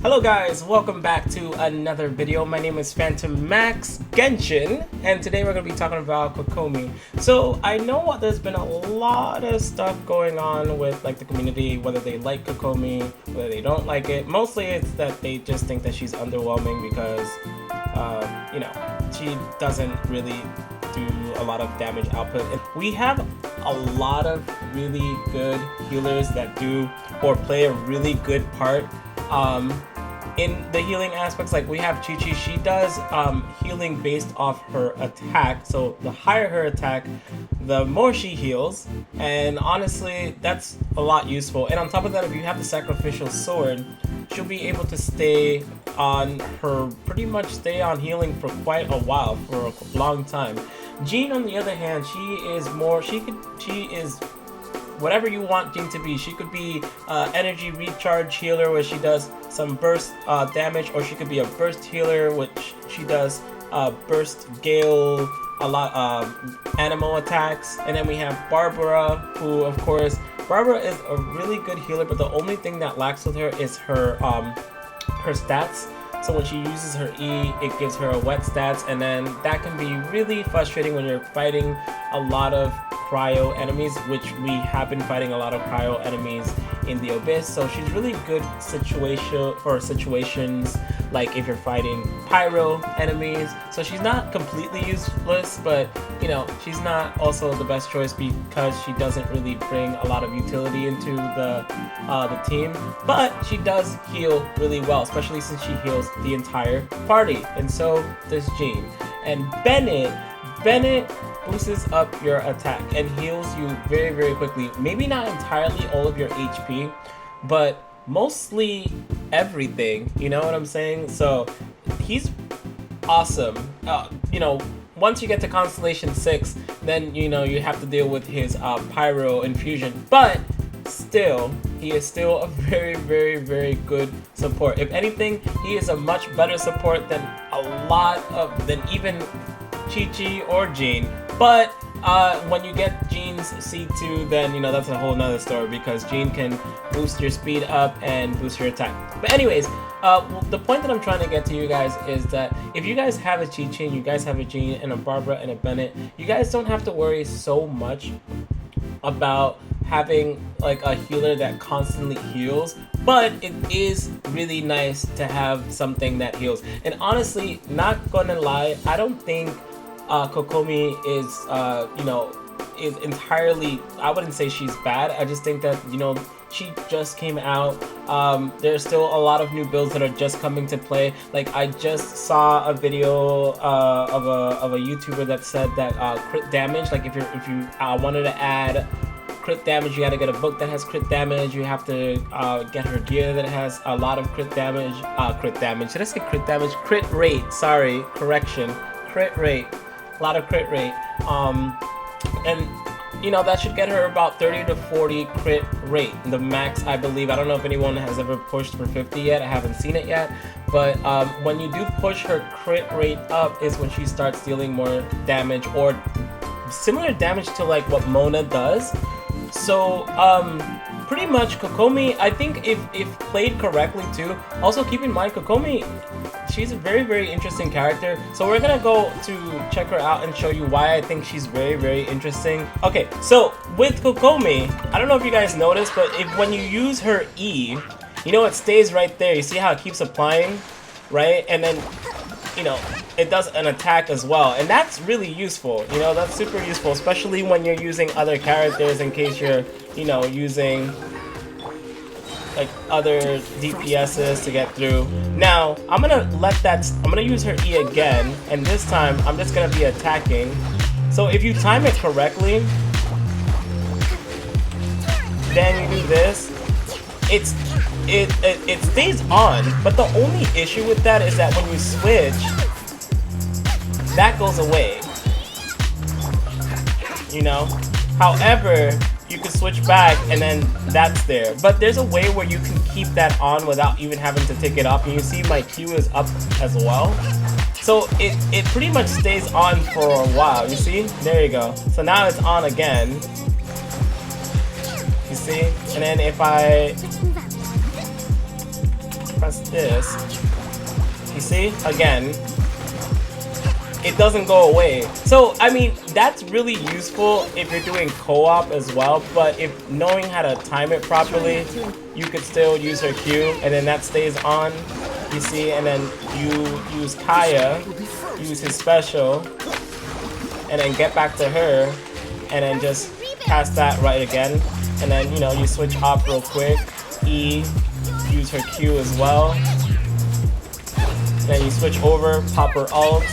Hello guys, welcome back to another video. My name is phantommaxxgenshin, and today we're going to be talking about KOKOMI. So I know there's been a lot of stuff going on with like the community, whether they like KOKOMI, whether they don't like it. Mostly it's that they just think that she's underwhelming because, you know, she doesn't really do a lot of damage output. And we have a lot of really good healers that do or play a really good part in the healing aspects. Like we have 𝐮𝐸𝐥𝐸, she does healing based off her attack. So the higher her attack, the more she heals, and honestly that's a lot useful. And on top of that, if you have the sacrificial sword, she'll be able to stay on her, pretty much stay on healing for quite a while, for a long time. 𝐸𝐸 on the other hand, she is whatever you want 𝐸𝐸 to be. She could be energy recharge healer, where she does some burst damage, or she could be a burst healer, which she does burst gale, a lot animal attacks. And then we have Barbara, who of course, Barbara is a really good healer, but the only thing that lacks with her is her stats. So when she uses her E, it gives her a wet stats, and then that can be really frustrating when you're fighting a lot of cryo enemies, which we have been fighting a lot of cryo enemies in the Abyss. So she's really good for situations like if you're fighting pyro enemies. So she's not completely useless, but you know, she's not also the best choice because she doesn't really bring a lot of utility into the team. But she does heal really well, especially since she heals the entire party, and so does 𝐸𝐸. And Bennett boosts up your attack and heals you very, very quickly. Maybe not entirely all of your HP, but mostly everything, you know what I'm saying? So he's awesome. You know, once you get to Constellation 6, then you know you have to deal with his pyro infusion, but still, he is still a very, very, very good support. If anything, he is a much better support than than even 𝐮𝐸𝐥𝐸 or 𝐸𝐸. But when you get 𝐸𝐸's C2, then you know that's a whole nother story, because 𝐸𝐸 can boost your speed up and boost your attack. But anyways, the point that I'm trying to get to you guys is that if you guys have a 𝐮𝐸𝐥𝐸, you guys have a 𝐸𝐸 and a Barbara and a Bennett, you guys don't have to worry so much about having like a healer that constantly heals, but it is really nice to have something that heals. And honestly, not gonna lie, I don't think KOKOMI is you know, is entirely, I wouldn't say she's bad. I just think that, you know, she just came out. There's still a lot of new builds that are just coming to play. Like I just saw a video of a YouTuber that said that crit damage, like if you wanted to add crit damage, you gotta get a book that has crit damage. You have to get her gear that has a lot of crit damage. Should I say crit damage? Crit rate. Sorry, correction. Crit rate. A lot of crit rate. And you know, that should get her about 30 to 40 crit rate, the max, I believe. I don't know if anyone has ever pushed for 50 yet. I haven't seen it yet. But when you do push her crit rate up is when she starts dealing more damage, or similar damage to like what Mona does. So pretty much KOKOMI, I think if played correctly too. Also keep in mind, KOKOMI, she's a very, very interesting character. So we're gonna go to check her out and show you why I think she's very, very interesting. Okay, so with KOKOMI, I don't know if you guys noticed, but when you use her E, you know, it stays right there. You see how it keeps applying, right? And then, you know, it does an attack as well, and that's really useful. You know, that's super useful, especially when you're using other characters, in case you're, you know, using like other DPSs to get through. Now I'm gonna use her E again, and this time I'm just gonna be attacking. So if you time it correctly, then you do this, it stays on. But the only issue with that is that when you switch, that goes away, you know. However, you can switch back and then that's there. But there's a way where you can keep that on without even having to take it off. And you see my Q is up as well. So it pretty much stays on for a while. You see? There you go. So now it's on again. You see? And then if I press this, you see, again, it doesn't go away. So, I mean, that's really useful if you're doing co-op as well, but if knowing how to time it properly, you could still use her Q, and then that stays on, you see, and then you use Kaya, use his special, and then get back to her, and then just cast that right again, and then, you know, you switch off real quick, E, use her Q as well, then you switch over, pop her ult,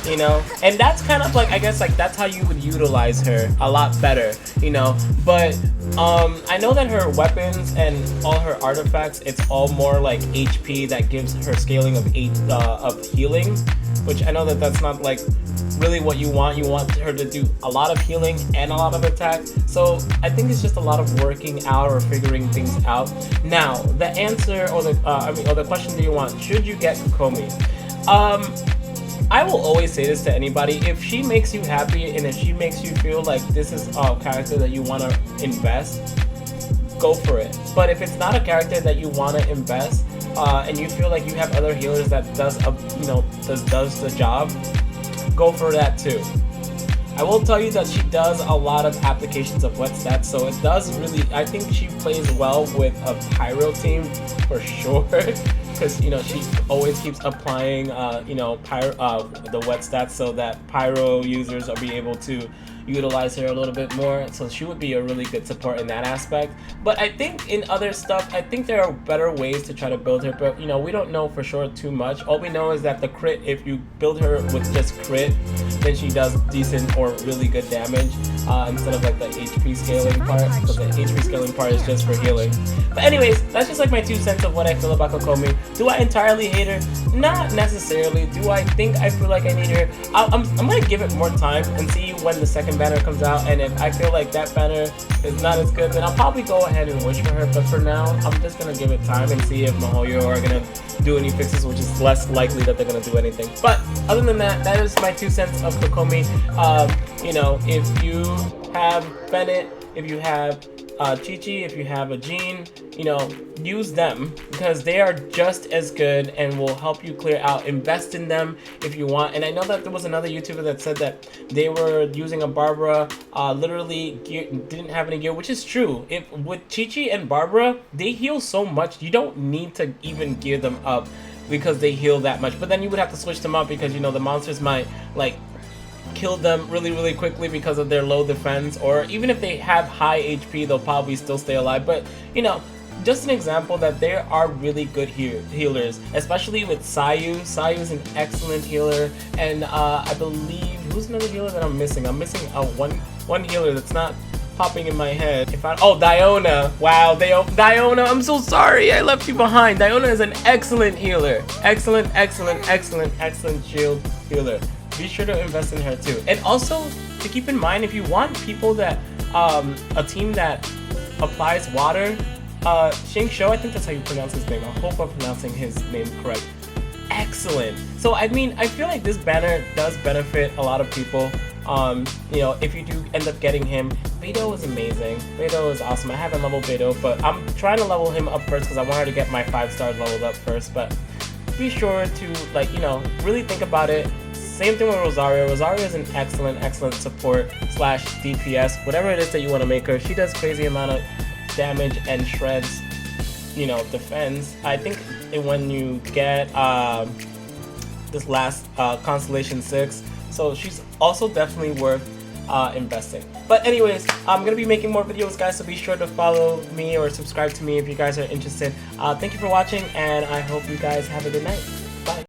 you know, and that's kind of like, I guess, like, that's how you would utilize her a lot better, you know. But I know that her weapons and all her artifacts, it's all more like HP that gives her scaling of healing, which I know that that's not like really what you want. You want her to do a lot of healing and a lot of attack. So I think it's just a lot of working out or figuring things out. Now, the answer, or the question do you want? Should you get KOKOMI? I will always say this to anybody: if she makes you happy and if she makes you feel like this is a character that you want to invest, go for it. But if it's not a character that you want to invest, and you feel like you have other healers that does the job, go for that too. I will tell you that she does a lot of applications of wet stats, so it does really, I think she plays well with a Pyro team for sure, because, you know, she always keeps applying, the wet stats so that Pyro users will be able to utilize her a little bit more. So she would be a really good support in that aspect. But I think in other stuff, I think there are better ways to try to build her, but, you know, we don't know for sure too much. All we know is that the crit, if you build her with just crit, then she does decent or really good damage, instead of like the HP scaling part, because the HP scaling part is just for healing. But anyways, that's just like my 2 cents of what I feel about KOKOMI. Do I entirely hate her? Not necessarily. Do I think I feel like I need her? I'm gonna give it more time and see when the second banner comes out, and if I feel like that banner is not as good, then I'll probably go ahead and wish for her. But for now, I'm just gonna give it time and see if MiHoYo are gonna do any fixes, which is less likely that they're gonna do anything. But other than that, that is my 2 cents of KOKOMI. You know, if you have Bennett, if you have Chi-Chi, if you have a Jean, you know, use them because they are just as good and will help you clear out. Invest in them if you want. And I know that there was another YouTuber that said that they were using a Barbara, literally didn't have any gear, which is true. If with Chi-Chi and Barbara, they heal so much, you don't need to even gear them up because they heal that much. But then you would have to switch them up because, you know, the monsters might like kill them really quickly because of their low defense, or even if they have high HP, they'll probably still stay alive. But, you know, just an example that there are really good healers, especially with Sayu. Sayu is an excellent healer, and I believe, who's another healer that I'm missing? I'm missing one healer that's not popping in my head. Diona. Wow, Diona, I'm so sorry I left you behind. Diona is an excellent healer. Excellent shield healer. Be sure to invest in her too. And also to keep in mind, if you want people that a team that applies water, 𝐮𝐲𝐸, I think that's how you pronounce his name. I hope I'm pronouncing his name correct. Excellent. So I mean, I feel like this banner does benefit a lot of people. You know, if you do end up getting him, Beidou is amazing. Beidou is awesome. I haven't leveled Beidou, but I'm trying to level him up first because I want her to get my 5 stars leveled up first. But be sure to, like, you know, really think about it. Same thing with Rosario. Rosario is an excellent support / DPS, whatever it is that you want to make her. She does crazy amount of damage and shreds, you know, defense. I think when you get this last Constellation 6, so she's also definitely worth investing. But anyways, I'm gonna be making more videos, guys, so be sure to follow me or subscribe to me if you guys are interested. Thank you for watching, and I hope you guys have a good night.